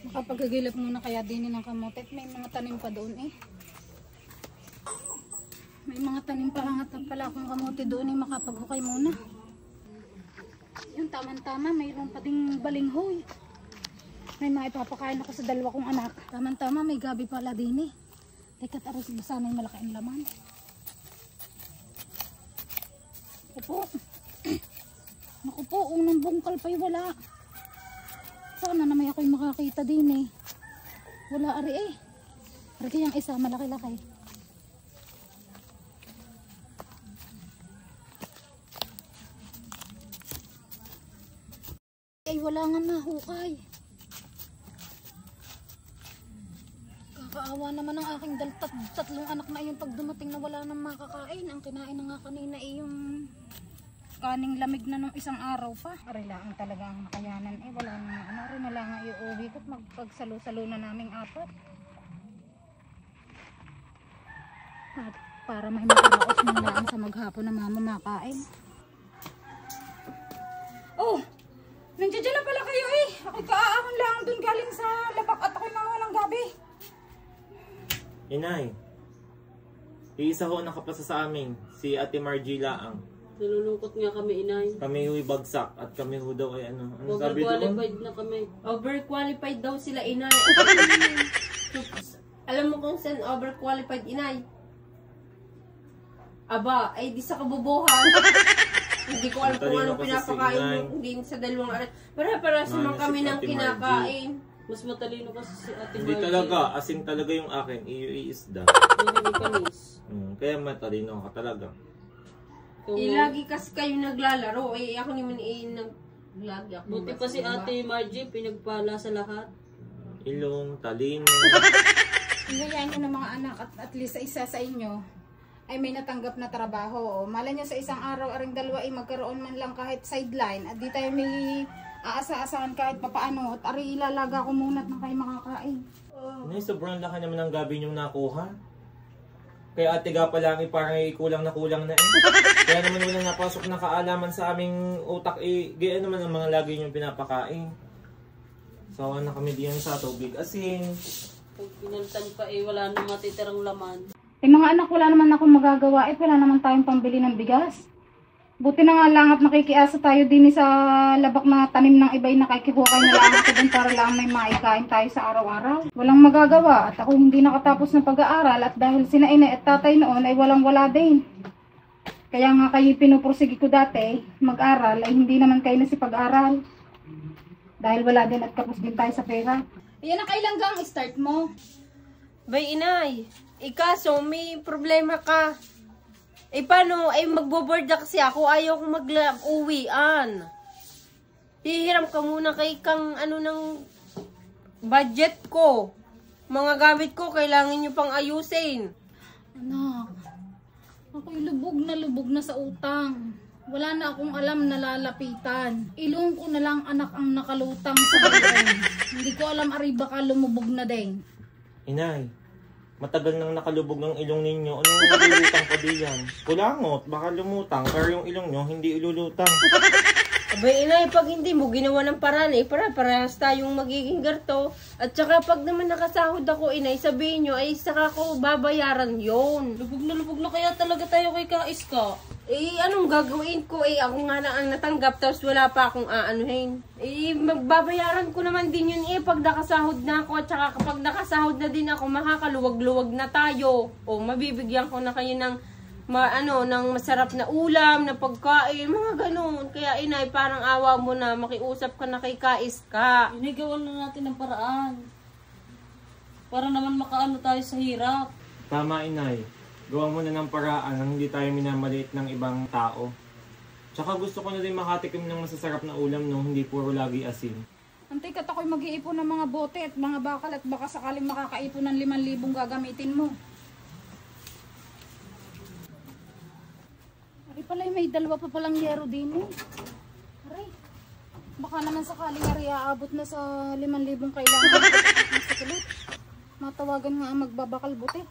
Kapagagilip muna kaya din ng kamote. May mga tanim pa doon eh. May mga tanim pa hangat pala akong kamote doon eh. Makapaghukay muna. Yung tama-tama, mayroon pa ding balinghoy. May mga ipapakain ako sa dalawa kong anak. Tama-tama, may gabi pala din eh. Teka't aros ba sana yung malaki ang laman. Opo. Naku po, unang bungkal pa'y wala. Sana na may ako'y makakita din eh. Wala ari eh. Ari kayang isa, malaki-laki. Ay wala nga mahukay. Kakaawa naman ang aking tatlong anak na yung pag dumating na wala nang makakain. Ang kinain na nga kanina ay yung kaning lamig na nung isang araw pa. Ari lang talaga ang nakayanan eh. Wala nang ano. Ari na lang nga iuwi ko't magpagsalo-salo na naming apat. At para may makaraos man lang sa maghapon na mama makain. Oh! Nandiyan na pala kayo eh. Ako'y kaahon lang dun galing sa labak at ako'y nawalang gabi. Inay, iisa ho nakapasa sa amin, si Ate Margie Laang. Nalulungkot nga kami, inay. Kami huw'y bagsak at kami ho daw ay ano sabi doon? Overqualified na kami. Overqualified daw sila, inay. Alam mo kung saan overqualified, inay? Aba, ay di sa kabubuhan. Hindi ko alam kung anong pinapakain mo. Hindi sa dalawang arat. Para naman kami ng kinakain. Mas matalino kasi si Ate Margie. Hindi talaga, asing talaga yung akin, isda. Hindi kanis. Kaya matalino ka talaga. Lagi kasi kayo naglalaro. Ako naman naglagi ako. Buti pa si Ate Margie, pinagpala sa lahat. Ilong, talino. Ngayon ng mga anak at least sa isa sa inyo ay may natanggap na trabaho. Malay nyo sa isang araw, aring dalawa ay magkaroon man lang kahit sideline. At di tayo may aasa-asahan kahit papaano. At ari ilalaga ko muna at nang kayo makakain. Sobrang laki naman ang gabi niyong nakuha. Kaya ate ga pa lang parang kulang na eh. Kaya naman wala napasok na kaalaman sa aming utak eh. Gaya naman ang mga lagi niyong pinapakain. Sawa na kami diyan sa tubig asin. Pag pinalitan pa eh, wala nang matitirang laman. Eh mga anak, wala naman akong magagawa. Wala naman tayong pambili ng bigas. Buti na nga lang at nakikiasa tayo din sa labak na tanim ng iba'y nakikihukay na lang ako dun para lang may maikain tayo sa araw-araw. Walang magagawa at ako hindi nakatapos ng pag-aaral at dahil sina ina at tatay noon ay walang-wala din. Kaya nga kayo pinupursigi ko dati mag-aral ay hindi naman kayo nasipag-aral. Dahil wala din at kapos din tayo sa pera. Iyan ang kailan gang start mo? Bay, inay. Ikaso, may problema ka. Eh, paano? Eh, magbo-board na kasi ako. Ayaw kong mag-uwian. Hihiram ka muna kay kang ano ng budget ko. Mga gamit ko, kailangan nyo pang ayusin. Anak, ako'y lubog na sa utang. Wala na akong alam na lalapitan. Ilong ko na lang anak ang nakalutang sa bayan. Hindi ko alam ari baka lumubog na din. Inay, matagal nang nakalubog ng ilong ninyo. Anong nalulutang pa diyan? Kulangot, baka lumutang. Pero yung ilong nyo, hindi ilulutang. Abay, inay, pag hindi mo ginawa ng paraan, eh, parehas tayong magiging garto. At saka pag naman nakasahod ako, inay, sabihin nyo, ay saka ko babayaran yon. Lubog na kaya talaga tayo kay Kaiska. Eh, anong gagawin ko? Eh, ako nga na ang natanggap, tapos wala pa akong aanuhin. Eh, magbabayaran ko naman din yun eh, pag nakasahod na ako. At saka kapag nakasahod na din ako, makakaluwag-luwag na tayo. O, mabibigyan ko na kayo ng ng masarap na ulam, na pagkain, mga ganun. Kaya inay, parang awa mo na, makiusap ka na kay Kaiska. Inigawan na natin ng paraan. Para naman makaano tayo sa hirap. Tama, inay. Gawa mo na ng paraan nang hindi tayo minamaliit ng ibang tao. Tsaka gusto ko na din makatikim ng masasarap na ulam no, hindi puro lagi asin. Antay kat ako'y mag-iipon ng mga bote at mga bakal at baka sakaling makakaipon ng 5,000 gagamitin mo. Ay pala, may dalawa pa palang yero din eh. Aray, baka naman sakaling ari aabot na sa 5,000 kailangan. Matawagan nga ang magbabakal bote.